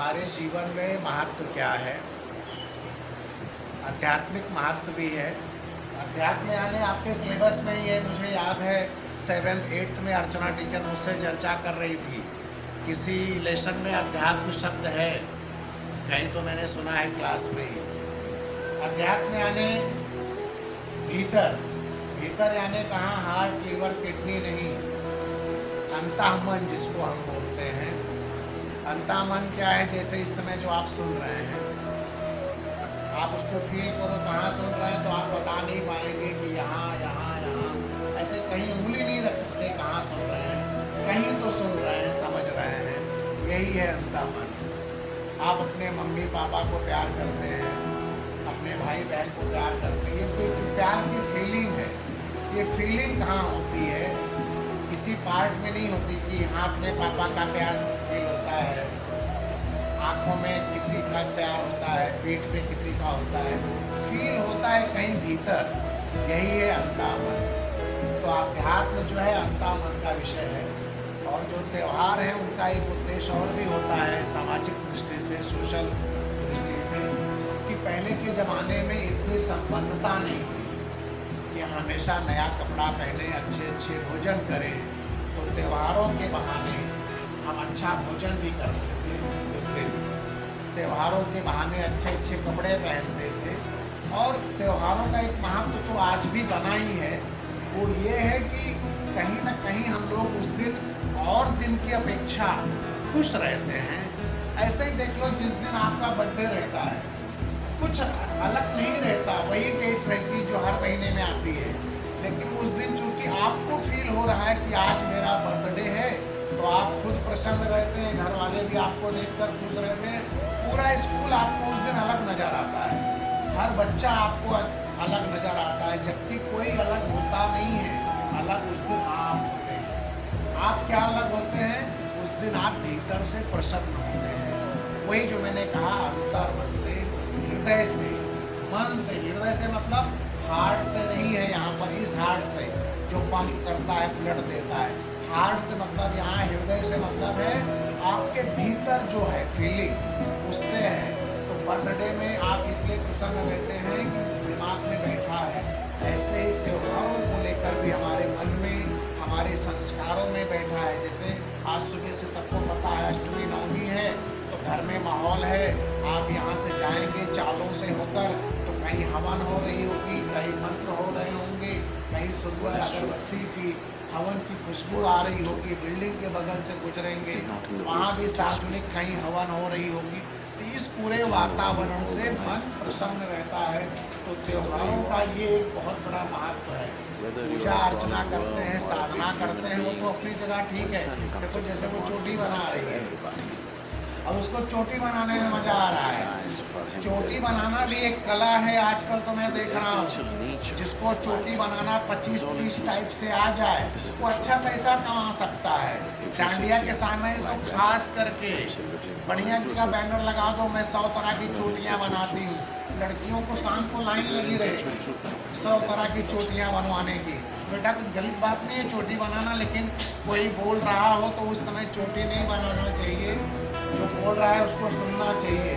हमारे जीवन में महत्व क्या है। आध्यात्मिक महत्व भी है। अध्यात्म यानी आपके सिलेबस में ही है। मुझे याद है 7th-8th में अर्चना टीचर मुझसे चर्चा कर रही थी। किसी लेसन में अध्यात्म शब्द है, कहीं तो मैंने सुना है क्लास में ही। अध्यात्म यानी भीतर, भीतर यानी कहाँ, हार्ट लीवर किडनी नहीं, अंतःमन जिसको हम बोलते हैं। अंतःमन क्या है? जैसे इस समय जो आप सुन रहे हैं, आप उसको फील करो कहाँ सुन रहे हैं, तो आप बता नहीं पाएंगे कि यहाँ यहाँ यहाँ, ऐसे कहीं उंगली नहीं रख सकते कहाँ सुन रहे हैं, कहीं तो सुन रहे हैं, समझ रहे हैं। यही है अंतःमन। आप अपने मम्मी पापा को प्यार करते हैं, अपने भाई बहन को प्यार करते हैं, ये कोई प्यार की फीलिंग है। ये फीलिंग कहाँ होती है? किसी पार्ट में नहीं होती कि हाथ में पापा का प्यार फील होता है, आँखों में किसी का प्यार होता है, पीठ पे किसी का होता है, फील होता है कहीं भीतर। यही है अंतःमन। तो अध्यात्म जो है अंतःमन का विषय है। और जो त्यौहार हैं उनका एक उद्देश्य और भी होता है सामाजिक दृष्टि से, सोशल दृष्टि से, कि पहले के ज़माने में इतनी संपन्नता नहीं थी कि हमेशा नया कपड़ा पहने, अच्छे अच्छे भोजन करें। तो त्योहारों के बहाने हम अच्छा भोजन भी करते थे उस दिन, त्योहारों के बहाने अच्छे अच्छे कपड़े पहनते थे। और त्योहारों का एक महत्व तो आज भी बना ही है। वो ये है कि कहीं ना कहीं हम लोग उस दिन और दिन की अपेक्षा खुश रहते हैं। ऐसे ही देख लो, जिस दिन आपका बर्थडे रहता है, कुछ अलग नहीं रहता, वही डेट रहती जो हर महीने में आती है, लेकिन उस दिन चूंकि आपको फील हो रहा है कि आज मेरा बर्थडे है, तो आप खुद प्रसन्न रहते हैं, घर वाले भी आपको देखकर खुश रहते हैं। पूरा स्कूल आपको उस दिन अलग नज़र आता है, हर बच्चा आपको अलग नज़र आता है, जबकि कोई अलग होता नहीं है। अलग उस दिन आप होते हैं। आप क्या अलग होते हैं? उस दिन आप भीतर से प्रसन्न होते हैं। वही जो मैंने कहा, अंतर्मन से, हृदय से, मन से। हृदय से मतलब हार्ट से नहीं है, यहाँ पर इस हार्ट से जो पंप करता है, ब्लड देता है। हार्ट से मतलब यहाँ, हृदय से मतलब है आपके भीतर जो है फीलिंग, उससे है। तो बर्थडे में आप इसलिए प्रसन्न रहते हैं कि दिमाग में बैठा है। ऐसे ही त्योहारों को लेकर भी हमारे मन में, हमारे संस्कारों में बैठा है। जैसे आज सुबह से सबको पता है अष्टमी नवमी है, तो घर में माहौल है। आप यहाँ से जाएंगे चालों से होकर, तो कहीं हवन हो रही होगी, कहीं मंत्र हो रहे होंगे, कहीं सुबह अगरबत्ती की हवन की खुशबू आ रही होगी। बिल्डिंग के बगल से गुजरेंगे, वहाँ भी सार्वजनिक कहीं हवन हो रही होगी। तो इस पूरे वातावरण से मन प्रसन्न रहता है। तो त्योहारों का ये एक बहुत बड़ा महत्व है। पूजा अर्चना करते हैं, साधना करते हैं, वो तो अपनी जगह ठीक है। देखो जैसे वो चोटी बना रही है, अब उसको चोटी बनाने में मजा आ रहा है। चोटी बनाना भी एक कला है। आजकल तो मैं देख रहा हूँ, जिसको चोटी बनाना 25-30 टाइप से आ जाए, वो अच्छा पैसा कमा सकता है। डांडिया के समय तो खास करके बढ़िया जगह बैनर लगा दो, मैं 100 तरह की चोटियाँ बनाती हूँ। लड़कियों को शाम को लाइन लगी रहे 100 तरह की चोटियाँ बनवाने की। बेटा कुछ गलत बात नहीं है चोटी बनाना, लेकिन कोई बोल रहा हो तो उस समय चोटी नहीं बनाना चाहिए। जो बोल रहा है उसको सुनना चाहिए।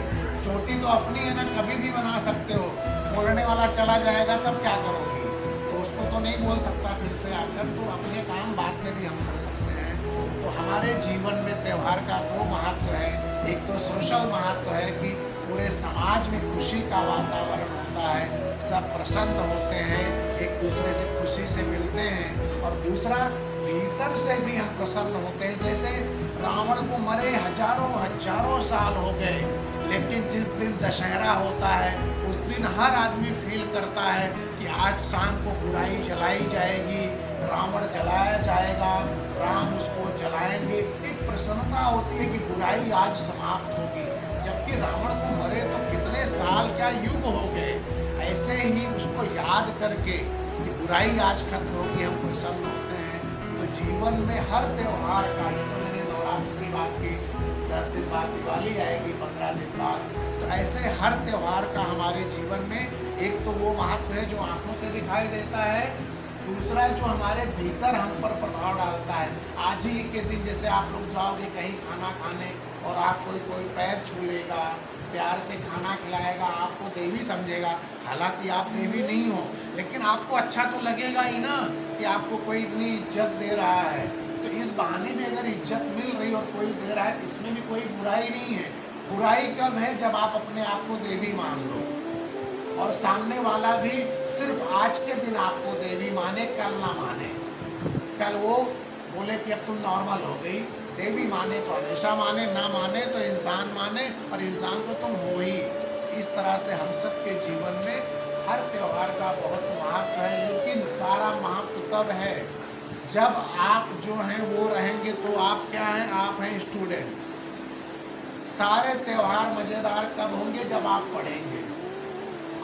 चोटी तो अपनी है ना, कभी भी बना सकते हो। बोलने वाला चला जाएगा तब क्या करोगी? तो उसको तो नहीं बोल सकता फिर से आकर, तो अपने काम बाद में भी हम कर सकते हैं। तो हमारे जीवन में त्यौहार का दो महत्व है। एक तो सोशल महत्व है कि पूरे समाज में खुशी का वातावरण होता है, सब प्रसन्न होते हैं, एक दूसरे से खुशी से मिलते हैं। और दूसरा, भीतर से भी हम प्रसन्न होते हैं। जैसे रावण को मरे हजारों हजारों साल हो गए, लेकिन जिस दिन दशहरा होता है उस दिन हर आदमी फील करता है कि आज शाम को बुराई जलाई जाएगी, रावण जलाया जाएगा, राम उसको जलाएंगे। एक प्रसन्नता होती है कि बुराई आज समाप्त होगी। जबकि रावण को मरे तो कितने साल, क्या युग हो गए। ऐसे ही उसको याद करके कि बुराई आज खत्म होगी, हम प्रसन्न होते हैं। तो जीवन में हर त्योहार का, तो मैंने नवरात्र की बात की, 10 दिन बाद दिवाली आएगी, 15 दिन बाद, तो ऐसे हर त्योहार का हमारे जीवन में एक तो वो महत्व है जो आंखों से दिखाई देता है, दूसरा जो हमारे भीतर हम पर प्रभाव डालता है। आज ही के दिन जैसे आप लोग जाओगे कहीं खाना खाने और आप कोई पैर छू लेगा, प्यार से खाना खिलाएगा, आपको देवी समझेगा, हालांकि आप देवी नहीं हो, लेकिन आपको अच्छा तो लगेगा ही ना कि आपको कोई इतनी इज्जत दे रहा है। तो इस बहाने में अगर इज्जत मिल रही और कोई दे रहा है तो इसमें भी कोई बुराई नहीं है। बुराई कब है? जब आप अपने आप को देवी मान लो और सामने वाला भी सिर्फ आज के दिन आपको देवी माने, कल ना माने। कल वो बोले कि अब तुम नॉर्मल हो गई। देवी माने तो हमेशा माने, ना माने तो इंसान माने, और इंसान तो तुम हो ही। इस तरह से हम सब के जीवन में हर त्योहार का बहुत महत्व है, लेकिन सारा महत्व तब है जब आप जो हैं वो रहेंगे। तो आप क्या हैं? आप हैं स्टूडेंट। सारे त्योहार मज़ेदार कब होंगे? जब आप पढ़ेंगे।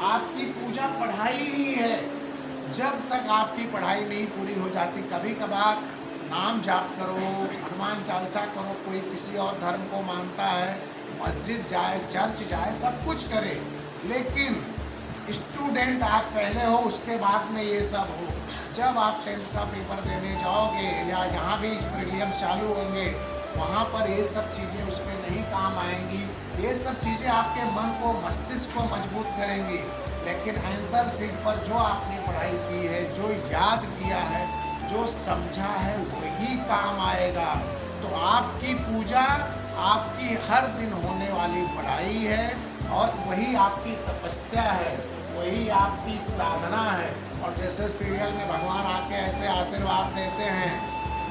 आपकी पूजा पढ़ाई ही है। जब तक आपकी पढ़ाई नहीं पूरी हो जाती, कभी कभार नाम जाप करो, हनुमान चालीसा करो, कोई किसी और धर्म को मानता है, मस्जिद जाए, चर्च जाए, सब कुछ करे, लेकिन स्टूडेंट आप पहले हो, उसके बाद में ये सब हो। जब आप 10th का पेपर देने जाओगे या यहाँ भी प्रीलिम्स चालू होंगे, वहाँ पर ये सब चीज़ें उसमें नहीं काम आएंगी। ये सब चीज़ें आपके मन को, मस्तिष्क को मजबूत करेंगी, लेकिन आंसर शीट पर जो आपने पढ़ाई की है, जो याद किया है, जो समझा है, वही काम आएगा। तो आपकी पूजा आपकी हर दिन होने वाली पढ़ाई है, और वही आपकी तपस्या है, वही आपकी साधना है। और जैसे सीरियल में भगवान आके ऐसे आशीर्वाद देते हैं,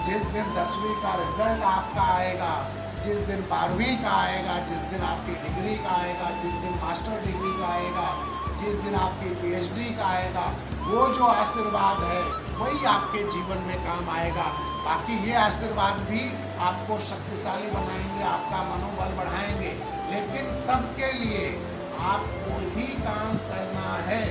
जिस दिन 10वीं का रिजल्ट आपका आएगा, जिस दिन 12वीं का आएगा, जिस दिन आपकी डिग्री का आएगा, जिस दिन मास्टर डिग्री का आएगा, जिस दिन आपकी PhD का आएगा, वो जो आशीर्वाद है वही आपके जीवन में काम आएगा। बाकी ये आशीर्वाद भी आपको शक्तिशाली बनाएंगे, आपका मनोबल बढ़ाएंगे, लेकिन सबके लिए आपको ही काम करना है।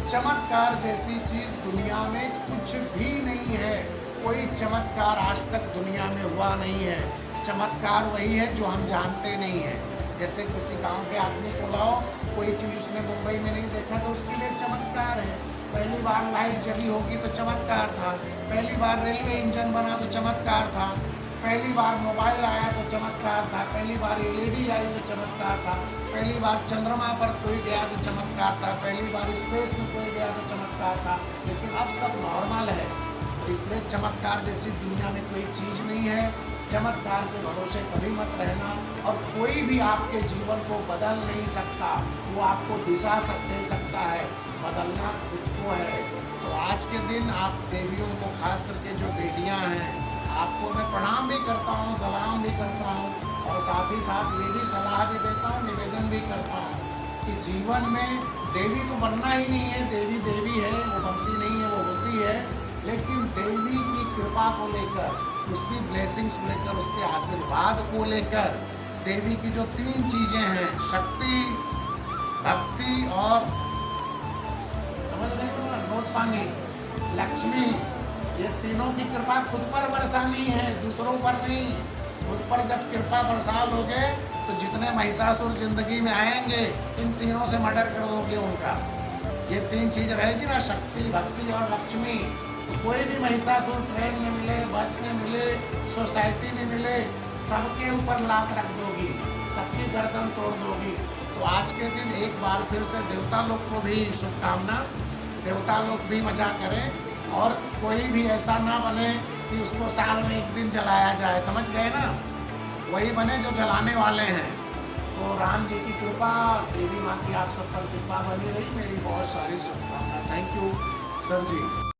चमत्कार जैसी चीज़ दुनिया में कुछ भी नहीं है। कोई चमत्कार आज तक दुनिया में हुआ नहीं है। चमत्कार वही है जो हम जानते नहीं हैं। जैसे किसी गांव के आदमी को लाओ, कोई चीज़ उसने मुंबई में नहीं देखा तो उसके लिए चमत्कार है। पहली बार लाइट जली होगी तो चमत्कार था, पहली बार रेलवे इंजन बना तो चमत्कार था, पहली बार मोबाइल आया तो चमत्कार था, पहली बार LED आई तो चमत्कार था, पहली बार चंद्रमा पर कोई गया तो चमत्कार था, पहली बार स्पेस में कोई गया तो चमत्कार था। लेकिन अब सब नॉर्मल है, इसलिए चमत्कार जैसी दुनिया में कोई चीज़ नहीं है। चमत्कार के भरोसे कभी मत रहना, और कोई भी आपके जीवन को बदल नहीं सकता। वो आपको दिशा दे सकता है, बदलना खुद को है। तो आज के दिन आप देवियों को, खास करके जो बेटियां हैं, आपको मैं प्रणाम भी करता हूँ, सलाम भी करता हूँ, और साथ ही साथ ये भी सलाह भी देता हूँ, निवेदन भी करता हूँ कि जीवन में देवी तो बनना ही नहीं है। देवी देवी है, वो बनती नहीं है, वो होती है, लेकिन देवी की कृपा को लेकर, उसकी ब्लेसिंग्स को लेकर, उसके आशीर्वाद को लेकर, देवी की जो 3 चीज़ें हैं, शक्ति, भक्ति और समझ रहे हो ना, नोट पानी, लक्ष्मी, ये तीनों की कृपा खुद पर बरसानी है, दूसरों पर नहीं। खुद पर जब कृपा बरसा लोगे तो जितने महिषासुर जिंदगी में आएंगे, इन तीनों से मर्डर कर दोगे उनका। ये 3 चीज़ रहेगी ना, शक्ति, भक्ति और लक्ष्मी, तो कोई भी महिषासुर ट्रेन में मिले, बस में मिले, सोसाइटी में मिले, सबके ऊपर लात रख दोगी, सबकी गर्दन तोड़ दोगी। तो आज के दिन एक बार फिर से देवता लोग को भी शुभकामना, देवता लोग भी मजा करें, और कोई भी ऐसा ना बने कि उसको साल में 1 दिन जलाया जाए, समझ गए ना? वही बने जो जलाने वाले हैं। तो राम जी की कृपा, देवी माँ की आप सब पर कृपा बनी रही। मेरी बहुत सारी शुभकामना। Thank you sir ji.